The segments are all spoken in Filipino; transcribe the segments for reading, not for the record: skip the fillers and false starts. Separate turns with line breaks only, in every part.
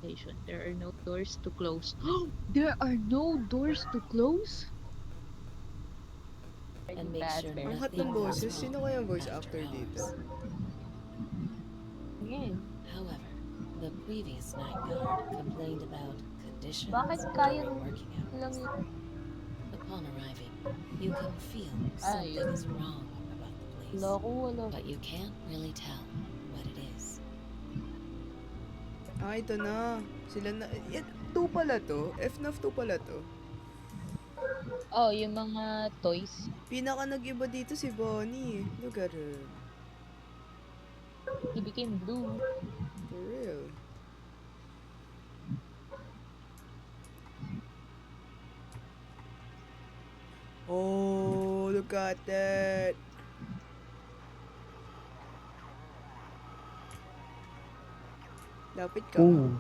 location. There are no doors to close. There are no doors to close?
and
Pretty
make
bad,
sure
Ang
very
hot
nothing
ng
goes
boses.
wrong
Sino kaya ang voice
after
actor dito?
hours.
Again.
However, the previous night guard complained about
Bakit
conditions
kaya
during working
lang
hours.
yun?
Upon arriving, you can feel
Ay,
something is wrong about the
wala
place,
ko, wala.
but you can't really tell what it is.
Ah, ito na. Sila na... Yan, 2 pala to. FNAF 2 pala to.
Oh, yung mga toys.
Pinaka nag-iba dito si Bonnie. Look at her.
He became blue.
For real. Oh, look at that. Lapit ka.
Ooh.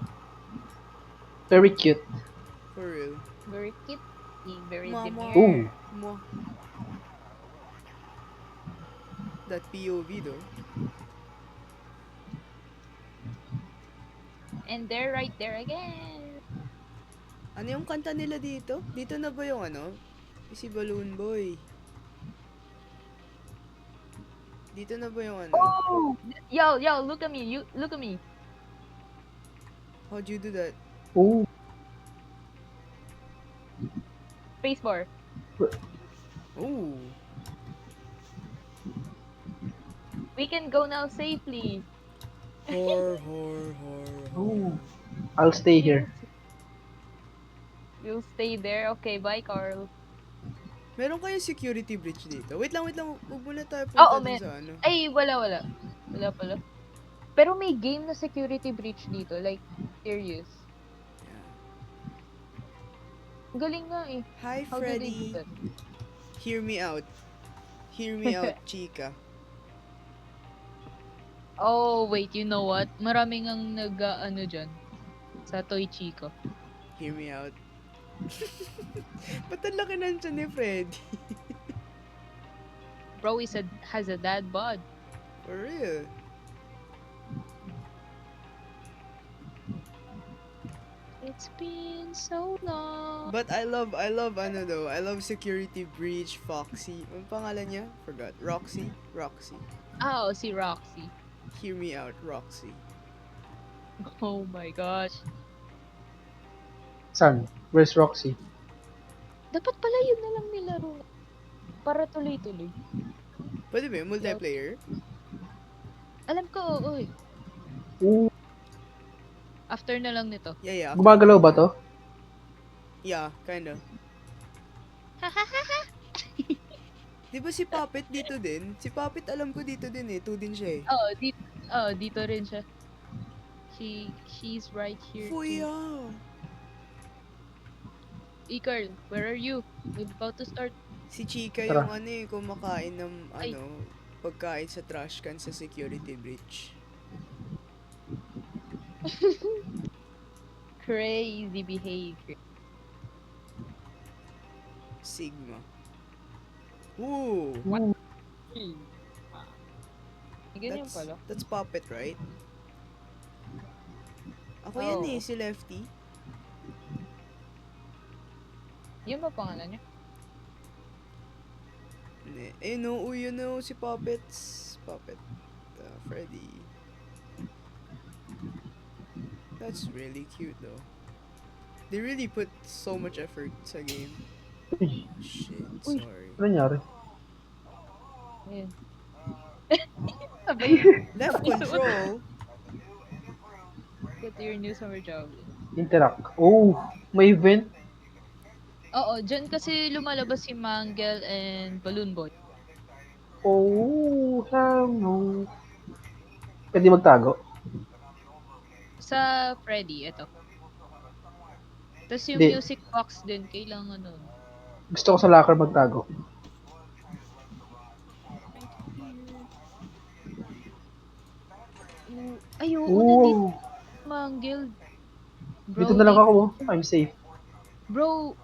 Very cute.
For real.
Very cute. Very
Mama.
Ooh.
demure.
Mo. That POV though.
And they're right there again.
Ano yung kanta nila dito? Dito na ba yung ano? Si Balloon Boy. Dito na ba yung ano?
Oh! Yo, look at me. You look at me.
How'd you do that?
Ooh.
Spacebar.
Oh.
We can go now safely.
Hor.
Ooh. I'll stay here.
You'll stay there. Okay, bye, Carl.
Meron kayong security breach dito. Wait lang. Huwag muna tayo
Oo,
punta dun
men.
sa ano.
Ay, wala. Wala pala. Pero may game na security breach dito. Like, serious.
Yeah.
Ang galing nga eh.
Hi,
How do they do
Freddy.
that?
Hear me out. Hear me out, chica.
Oh, wait, you know what? Maraming ang nag-ano dyan. Sa Toy Chico.
Hear me out. Ba't ang laki nandiyan ni Freddy?
Bro has a dad bod.
For real.
It's been so long.
But I love ano though. I love Security Breach Foxy. Ang pangalan niya? Forgot. Roxy?
Oh, si Roxy.
Hear me out, Roxy.
Oh my gosh.
San? Where's Roxy?
Dapat pala yun na lang nilaro. Para tuloy-tuloy.
Pwede ba yung multiplayer?
Alam ko, oo eh.
Ooh.
After na lang nito.
Yeah.
Gumagalaw ba to?
Yeah, kinda. Di ba si Puppet dito din? Si Puppet alam ko dito din eh. 2 din siya eh.
Dito rin siya. She's right here too.
Fuya!
Icarl, where are you? We're about to start.
Si Chica
Tara.
yung ano eh, kumakain ng
Ay.
pagkain sa trash can sa security breach.
Crazy behavior.
Sigma. Ooh!
Ganyan pala.
That's Puppet, right? Ako
Oh.
yan eh, si Lefty.
Yun ba pangalan niya?
No, yun no, si Puppet. Freddy. That's really cute though. They really put so much effort sa game.
Uy.
Shit,
Uy.
sorry.
Ano nangyari?
Ayun. Sabay.
Left control.
Get your new summer job.
Interact. Oh, may event.
Oo, dyan kasi lumalabas si Mangle and Balloon Boy.
Oh, hello. Pwede magtago.
Sa Freddy, ito. Tapos yung
Di.
music box din, kailangan nun.
Gusto ko sa locker magtago.
Ay, oo, nandito
Oh,
Mangle.
dito na lang ako. Oh. I'm safe.
Bro,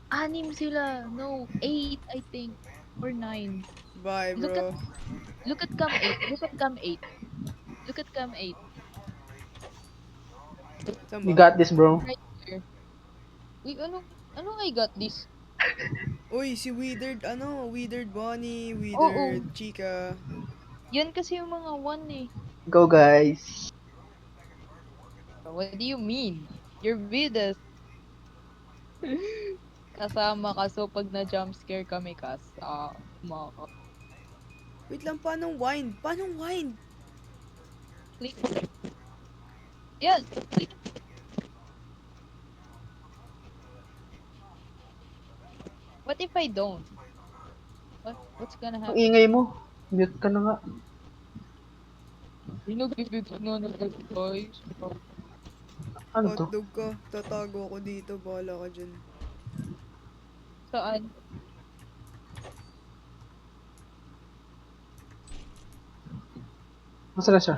6 sila. No, 8 I think. Or 9.
Bye,
Look
bro.
Look at cam 8. Look at cam 8. Look at cam 8.
Saan
You
ba?
got this, bro.
Right here. Uy, ano I got this?
Uy, si Withered, Withered Bonnie,
Oo.
Withered Chica.
Yan kasi yung mga one eh.
Go, guys.
What do you mean? You're with us. Kasama ka, so pag na-jump scare kami, kasama ka.
Wait lang, paano wind? Paano wind?
Click. Yan! Click. What if I don't? What's gonna
Ang
happen?
ingay mo. Mute ka na nga.
Pinag-ibig na guys.
Ano to?
Hotdog ka. Tatago ako dito. Bahala ka dyan.
Saan?
Nasaan na siya?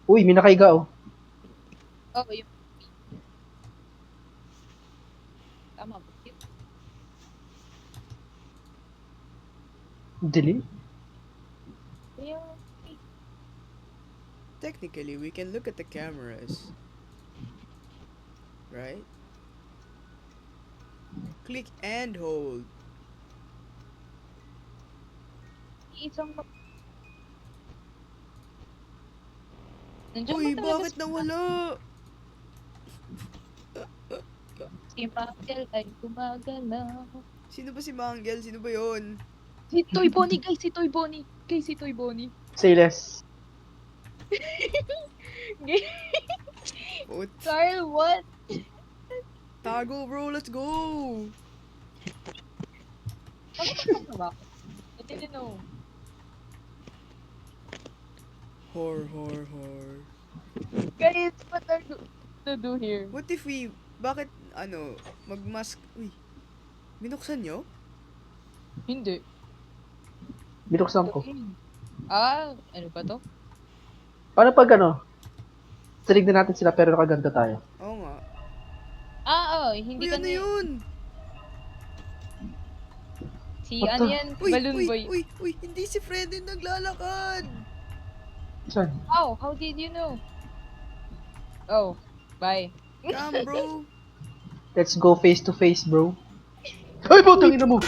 Uy, may nakaiga, oh.
Oh, yung... Tama ba?
Dilim?
Yung...
Technically, we can look at the cameras. Right? Click and hold.
Isang... Nandiyan
Uy,
ba talaga
bakit nawala?
si Michael ay gumagalaw?
Sino ba si Manggel? Sino ba yon?
Si Toy Bonnie, guys! Si Toy Bonnie! Guys, si Toy Bonnie!
Say less.
Put.
Carl, what?
Tago, bro. Let's go.
Bakit ba? I didn't know.
Hor.
Guys, what are you to do here?
What if we... Bakit, magmask... Uy. Binuksan nyo?
Hindi.
Binuksan ko.
Ano ba to?
Paano pag tinignan natin sila pero nakaganda tayo?
Oo nga.
Hindi
Uy,
ka
ano
na...
yun?
Si
What
ano
the-
yan?
Uy,
Balloon
uy,
Boy.
uy, hindi si Freddy naglalakad.
Saan?
How did you know? Oh, bye.
Come, bro.
Let's go face to face, bro. Ay, putang ina mo!